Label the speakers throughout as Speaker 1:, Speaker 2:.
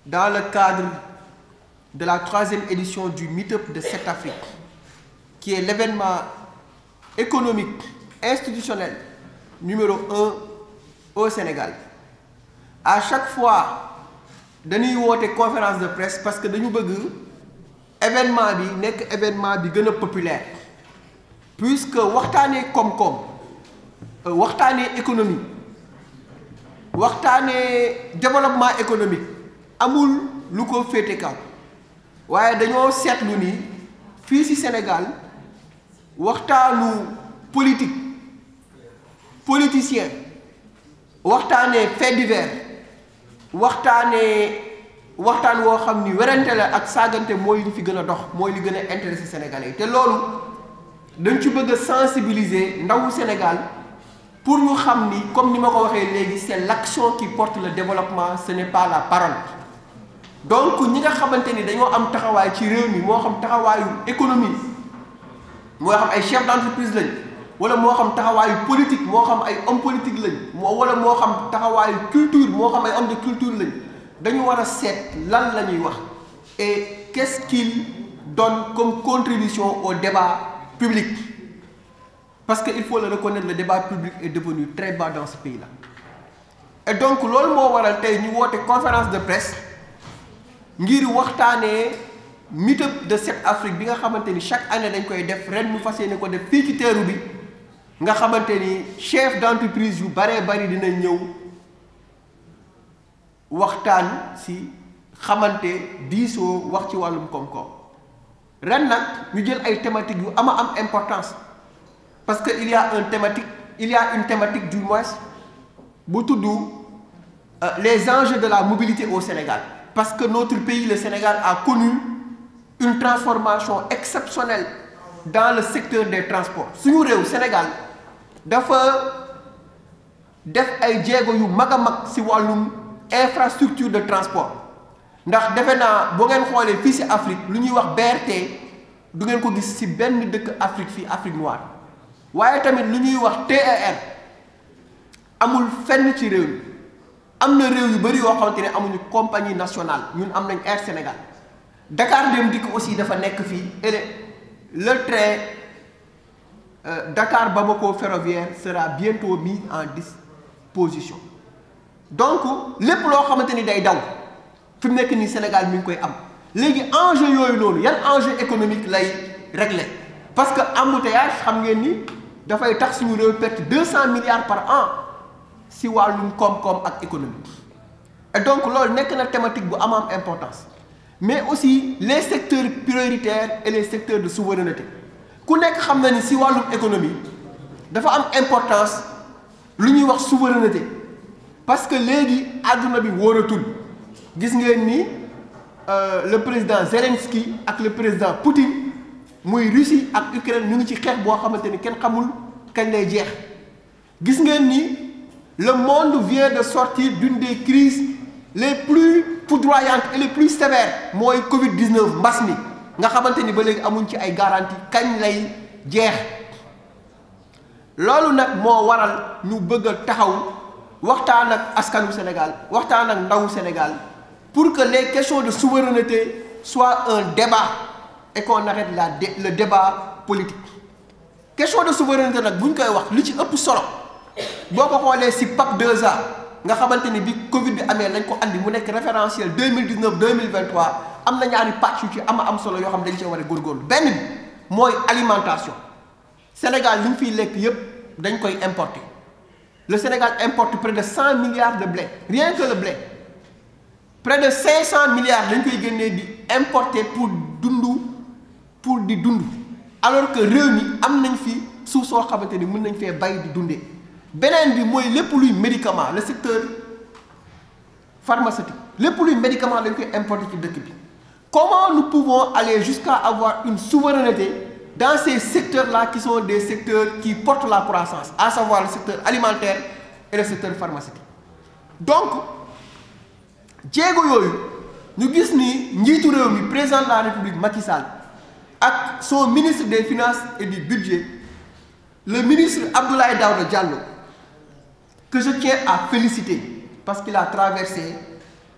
Speaker 1: dans le cadre de la 3e édition du Meetup de 7 Afrique, qui est l'événement économique institutionnel numéro 1 au Sénégal. À chaque fois, nous avons une conférence de presse parce que nous voulons événement bi nek événement bi gëna populaire, puisque waxtané koom-koom, waxtané économie, waxtané développement économique amul lu ko fété kaw. Waye dañoo sétlu ni fi ci Sénégal waxtaanu politique, politicien, waxtané fait divers, waxtaan woo xam ni werante la ak saagante mooy li fi gën a dox mooy li gën a intéressé Sénégalais te loolu dañ ci bëgg a sensibiliser ndawu Sénégal pour ñu xam ni comme ni ma ko waxee léegi c'est l'action qui porte le développement, ce n'est pas la parole. Donc ñi nga xamante ni dañoo am taxawaay ci réew mi moo xam taxawaayu économie moo xam ay chef d'entreprise lañ wala moo xam taxawaayu politique moo xam ay homme politique lañ wala moo xam taxawaayu culture moo xam ay homme de culture lañ. Dañu war a seet lan la ñuy wax et qu'est-ce qu'il donne comme contribution au débat public, parce qu'il faut le reconnaître, le débat public est devenu très bas dans ce pays-là. Et donc loolu moo waral tey ñu woote conférence de presse ngir waxtaanee Meetup de 7 Afrique bi nga xamante ni chaque année dañ koy def ren mu fas yéene ko def fii ci teeru bi nga xamante ni chef d'entreprise yu baree bari dinañ ñëw waxtaan si xamante diisoo wax ci wàllum koom-koom ren nag ñu jël ay thématiques yu am importance parce que il y a une thématique du moins bu tudd les enjeux de la mobilité au Sénégal, parce que notre pays, le Sénégal, a connu une transformation exceptionnelle dans le secteur des transports. Suñu réew Sénégal dafa def ay jéego yu mag a mag si wàllum infrastructure de transport ndax defe naa boo ngeen xoolee fii si Afrique lu ñuy wax BRT du ngeen ko gis si benn dëkk Afrique fii Afrique noire, waaye tamit lu ñuy wax TER amul fenn ci réew mi. Am na réew yu bari yoo xamante ne amuñu compagnie nationale, ñun am nañ Air Sénégal. Dakar Dem Dikk aussi dafa nekk fii et le train Dakar Bamako ferroviaire sera bientôt mis en disposition. Donc lépp loo xamante ni day daw fi mu nekk nii Sénégal mi ngi koy am léegi enjeu yooyu noonu yan enjeu économique lay régler, parce que embouteillage xam ngeen ni dafay tax suñu réew perte 200 milliards par an si wàllum koom-koom ak économie. Et donc loolu nekk na thématique bu am importance, mais aussi les secteurs prioritaires et les secteurs de souveraineté. Ku nekk xam na ni si wàllum économie dafa am importance lu ñuy wax souveraineté, parce que léegi àdduna bi wóoratul. Gis ngeen ni le président Zelensky ak le président Poutine muy Russie ak Ukraine ñu ngi ci xeex boo xamante ni kenn xamul kañ lay jeex. Gis ngeen ni le monde vient de sortir d'une des crises les plus foudroyantes et les plus sévères mooy Covid-19 mbas mi nga xamante ni ba léegi amuñ ci ay garantie kañ lay jeex. Loolu nag moo waral ñu bëgg a taxaw waxtaan ak askanu Sénégal, waxtaan ak ndawu Sénégal pour que les questions de souveraineté soient un débat et qu'on arrête le débat politique. Question de souveraineté nag bu ñu koy wax li ci ëpp solo boo ko xoolee si PAP 2A nga xamante ni bi Covid bi amee lañ ko andi mu nekk référentiel 2019-2023 am na ñaari pàcc yu ci am solo yoo xam dañ cee war a góorgóorlu. Benn bi mooy alimentation. Sénégal li ñu fiy lekk yépp dañ koy importer. Le Sénégal importe près de 100 milliards de blé, rien que le blé. Près de 500 milliards dañ koy génnee di importer pour di dund, alors que réew mi am nañ fi suuf soo xamante ni mën nañ fee bay di dundee. Beneen bi mooy lépp luy médicament, le secteur pharmaceutique lépp luy médicament dañ koy importer ci dëkk bi. Comment nous pouvons aller jusqu'à avoir une souveraineté dans ces secteurs-là qui sont des secteurs qui portent la croissance, à savoir le secteur alimentaire et le secteur pharmaceutique. Donc jéego yooyu ñu gis ni njiitu réew mi président de la République Macky Sall ak son ministre des Finances et du Budget, le ministre Abdoulaye Daouda Diallo, que je tiens à féliciter parce qu'il a traversé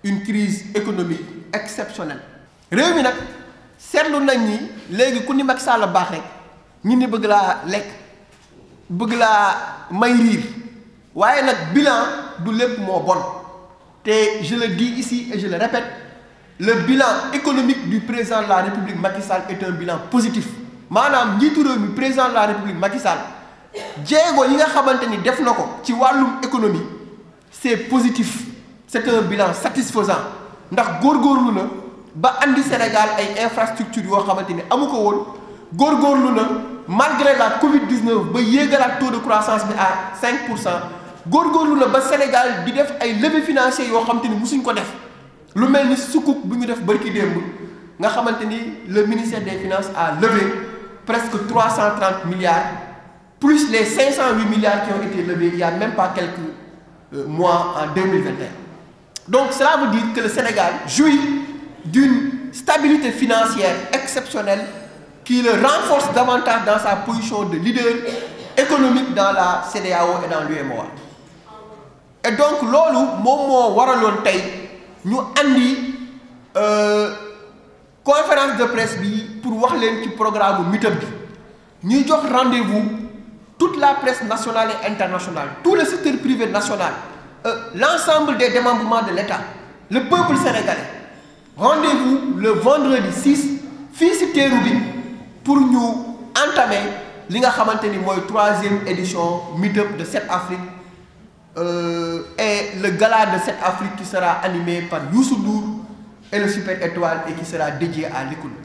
Speaker 1: une crise économique exceptionnelle. réew mi nag seetlu nañ ni léegi ku ni Macky Sall baax rek ñi ni bëgg laa lekk bëgg laa may riir waaye nag bilan du lépp moo bon te je le dis ici et je le répète, le bilan économique du président de la République Macky Sall est un bilan positif. maanaam njiitu réew mi président de la République Macky Sall jéego yi nga xamante ni def na ko ci wàllum économie c'est positif, c'est un bilan satisfaisant ndax góorgóorlu na ba andi Sénégal ay infrastructures yoo xamante ni amu ko woon, góorgóorlu na malgré la Covid-19 ba yéegalaat taux de croissance bi à 5%, góorgóorlu na ba Sénégal di def ay levées financières yoo xamante ni musuñ ko def lu mel ni sukuk bu ñu def barki démb nga xamante ni le ministère des Finances a levé presque 330 milliards plus les 508 milliards qui ont été levés il y a même pas quelques mois en 2021. Donc cela veut dire que le Sénégal jouit d'une stabilité financière exceptionnelle qui le renforce davantage dans sa position de leader économique dans la CEDEAO et dans l'UEMOA. Et donc loolu moom moo waraloon tey ñu andi conférence de presse bi pour wax leen ci programme Meetup bi ñuy jox rendez-vous toute la presse nationale et internationale, tout le secteur privé national, l'ensemble des démembrements de l'État, le peuple sénégalais. Rendez-vous le vendredi 6 fii ci teeru bi pour ñu entamer li nga xamante ni mooy 3e édition Meetup de 7 Afrique et le gala de 7 Afrique qui sera animé par Youssou Ndour et le Super Étoile et qui sera dédié à l'économie.